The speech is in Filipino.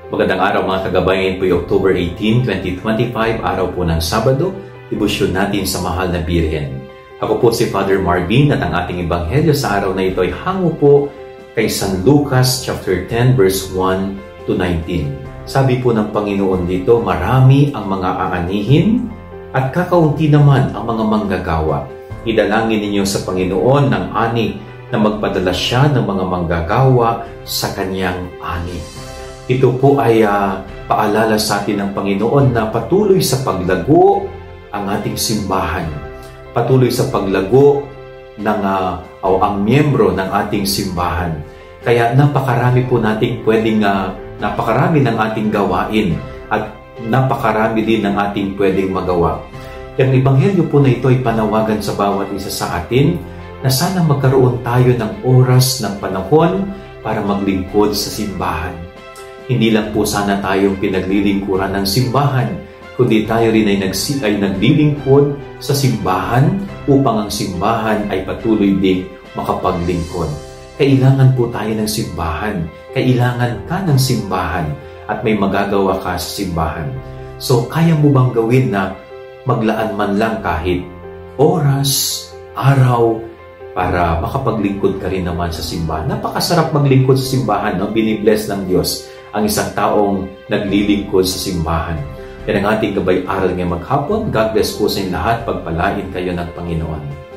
Magandang araw mga kagabayan, po yung October 18, 2025, araw po ng Sabado, debosyon natin sa Mahal na Birhen. Ako po si Father Marvin at ang ating ebanghelyo sa araw na ito ay hango po kay San Lucas chapter 10 verse 1 to 19. Sabi po ng Panginoon dito, marami ang mga aanihin at kakaunti naman ang mga manggagawa. Idalangin ninyo sa Panginoon ng ani na magpadala siya ng mga manggagawa sa kanyang ani. Ito po ay paalala sa atin ng Panginoon na patuloy sa paglago ang ating simbahan. Patuloy sa paglago ng ang miyembro ng ating simbahan. Kaya napakarami po nating napakarami ng ating gawain at napakarami din ng ating pwedeng magawa. Ang ebanghelyo po na ito ay panawagan sa bawat isa sa atin na sana magkaroon tayo ng oras, ng panahon para maglingkod sa simbahan. Hindi lang po sana tayong pinaglilingkuran ng simbahan, kundi tayo rin ay naglilingkod sa simbahan upang ang simbahan ay patuloy ding makapaglingkod. Kailangan po tayo ng simbahan. Kailangan ka ng simbahan at may magagawa ka sa simbahan. So, kaya mo bang gawin na maglaan man lang kahit oras, araw, para makapaglingkod ka rin naman sa simbahan? Napakasarap maglingkod sa simbahan, no? Binibless ng Diyos ang isang taong naglilingkod sa simbahan. Yan ang ating gabay aral ngayong maghapon. God bless po sa inyo lahat. Pagpalain kayo ng Panginoon.